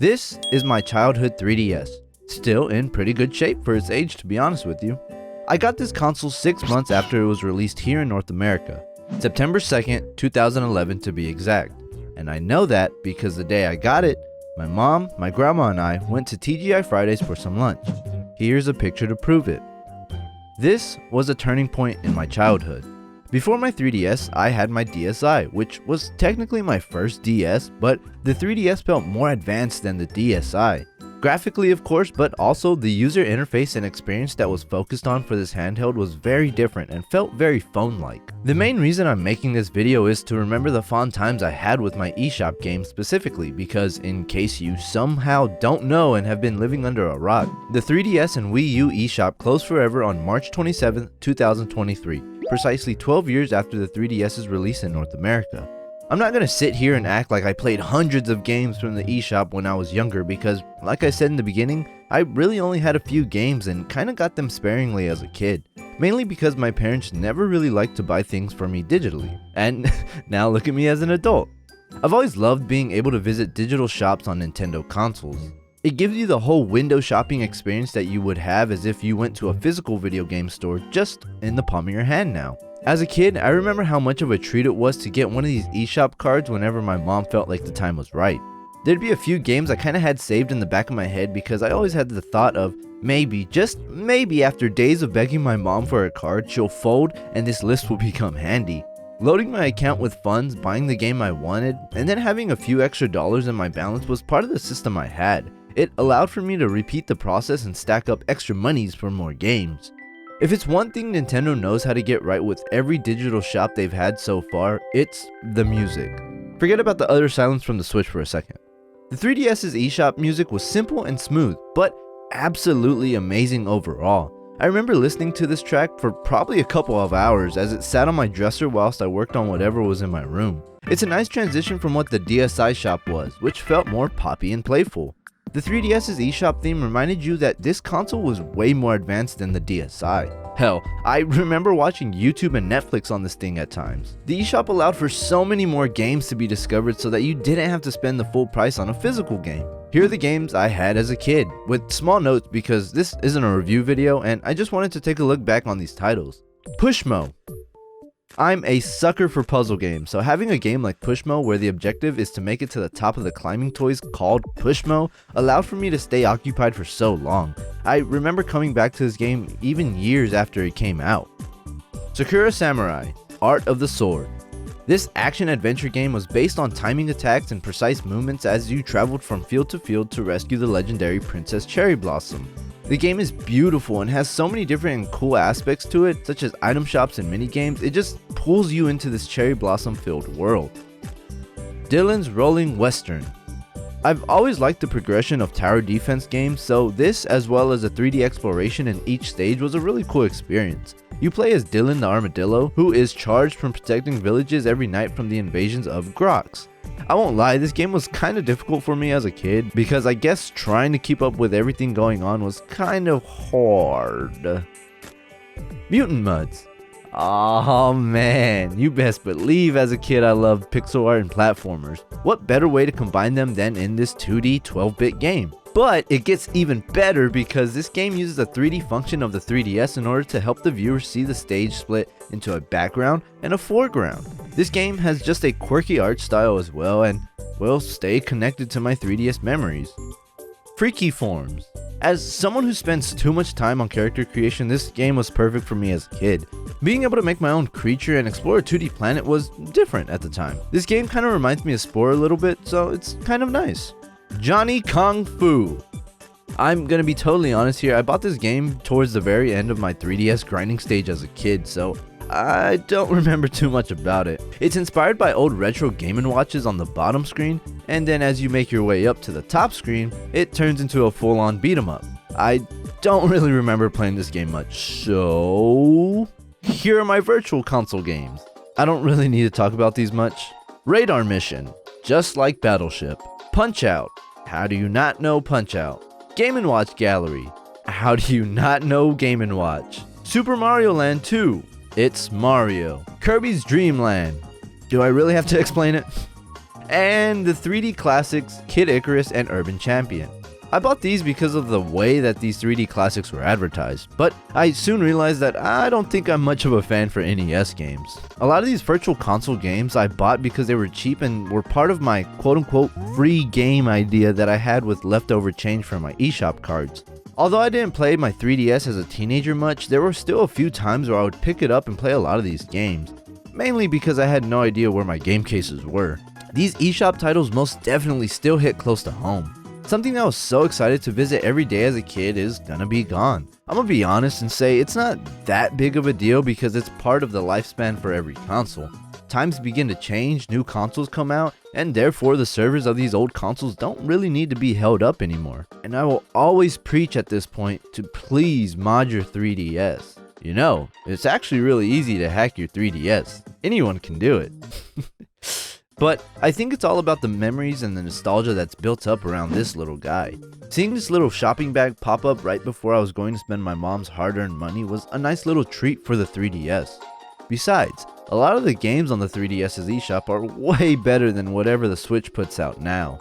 This is my childhood 3DS, still in pretty good shape for its age, to be honest with you. I got this console 6 months after it was released here in North America, September 2nd, 2011 to be exact. And I know that because the day I got it, my mom, my grandma and I went to TGI Fridays for some lunch. Here's a picture to prove it. This was a turning point in my childhood. Before my 3DS, I had my DSi, which was technically my first DS, but the 3DS felt more advanced than the DSi. Graphically, of course, but also the user interface and experience that was focused on for this handheld was very different and felt very phone-like. The main reason I'm making this video is to remember the fond times I had with my eShop games specifically, because in case you somehow don't know and have been living under a rock, the 3DS and Wii U eShop closed forever on March 27, 2023, precisely 12 years after the 3DS's release in North America. I'm not gonna sit here and act like I played hundreds of games from the eShop when I was younger because, like I said in the beginning, I really only had a few games and kinda got them sparingly as a kid. Mainly because my parents never really liked to buy things for me digitally. And now look at me as an adult. I've always loved being able to visit digital shops on Nintendo consoles. It gives you the whole window shopping experience that you would have as if you went to a physical video game store just in the palm of your hand now. As a kid, I remember how much of a treat it was to get one of these eShop cards whenever my mom felt like the time was right. There'd be a few games I kinda had saved in the back of my head because I always had the thought of maybe, just maybe after days of begging my mom for a card, she'll fold and this list will become handy. Loading my account with funds, buying the game I wanted, and then having a few extra dollars in my balance was part of the system I had. It allowed for me to repeat the process and stack up extra monies for more games. If it's one thing Nintendo knows how to get right with every digital shop they've had so far, it's the music. Forget about the utter silence from the Switch for a second. The 3DS's eShop music was simple and smooth, but absolutely amazing overall. I remember listening to this track for probably a couple of hours as it sat on my dresser whilst I worked on whatever was in my room. It's a nice transition from what the DSi shop was, which felt more poppy and playful. The 3DS's eShop theme reminded you that this console was way more advanced than the DSi. Hell, I remember watching YouTube and Netflix on this thing at times. The eShop allowed for so many more games to be discovered so that you didn't have to spend the full price on a physical game. Here are the games I had as a kid, with small notes because this isn't a review video and I just wanted to take a look back on these titles. Pushmo. I'm a sucker for puzzle games, so having a game like Pushmo where the objective is to make it to the top of the climbing toys called Pushmo allowed for me to stay occupied for so long. I remember coming back to this game even years after it came out. Sakura Samurai, Art of the Sword. This action-adventure game was based on timing attacks and precise movements as you traveled from field to rescue the legendary Princess Cherry Blossom. The game is beautiful and has so many different and cool aspects to it, such as item shops and minigames. It just pulls you into this cherry blossom filled world. Dylan's Rolling Western. I've always liked the progression of tower defense games, so this as well as a 3D exploration in each stage was a really cool experience. You play as Dylan the Armadillo, who is charged from protecting villages every night from the invasions of Grox. I won't lie, this game was kinda difficult for me as a kid because I guess trying to keep up with everything going on was kind of hard. Mutant Muds. Oh man, you best believe as a kid I loved pixel art and platformers. What better way to combine them than in this 2D 12-bit game? But it gets even better because this game uses a 3D function of the 3DS in order to help the viewer see the stage split into a background and a foreground. This game has just a quirky art style as well and will stay connected to my 3DS memories. Freaky Forms. As someone who spends too much time on character creation, this game was perfect for me as a kid. Being able to make my own creature and explore a 2D planet was different at the time. This game kind of reminds me of Spore a little bit, so it's kind of nice. Johnny Kung Fu. I'm gonna be totally honest here, I bought this game towards the very end of my 3DS grinding stage as a kid, so I don't remember too much about it. It's inspired by old retro Game & Watches on the bottom screen, and then as you make your way up to the top screen, it turns into a full-on beat 'em up. I don't really remember playing this game much, so here are my virtual console games. I don't really need to talk about these much. Radar Mission, just like Battleship. Punch-Out! How do you not know Punch-Out? Game & Watch Gallery. How do you not know Game & Watch? Super Mario Land 2. It's Mario. Kirby's Dream Land. Do I really have to explain it? and the 3D classics Kid Icarus and Urban Champion. I bought these because of the way that these 3D classics were advertised, but I soon realized that I don't think I'm much of a fan for NES games. A lot of these virtual console games I bought because they were cheap and were part of my quote-unquote free game idea that I had with leftover change from my eShop cards. Although I didn't play my 3DS as a teenager much, there were still a few times where I would pick it up and play a lot of these games, mainly because I had no idea where my game cases were. These eShop titles most definitely still hit close to home. Something that I was so excited to visit every day as a kid is gonna be gone. I'm gonna be honest and say it's not that big of a deal because it's part of the lifespan for every console. Times begin to change, new consoles come out, and therefore the servers of these old consoles don't really need to be held up anymore. And I will always preach at this point to please mod your 3DS. You know, it's actually really easy to hack your 3DS. Anyone can do it. But I think it's all about the memories and the nostalgia that's built up around this little guy. Seeing this little shopping bag pop up right before I was going to spend my mom's hard-earned money was a nice little treat for the 3DS. Besides, a lot of the games on the 3DS's eShop are way better than whatever the Switch puts out now.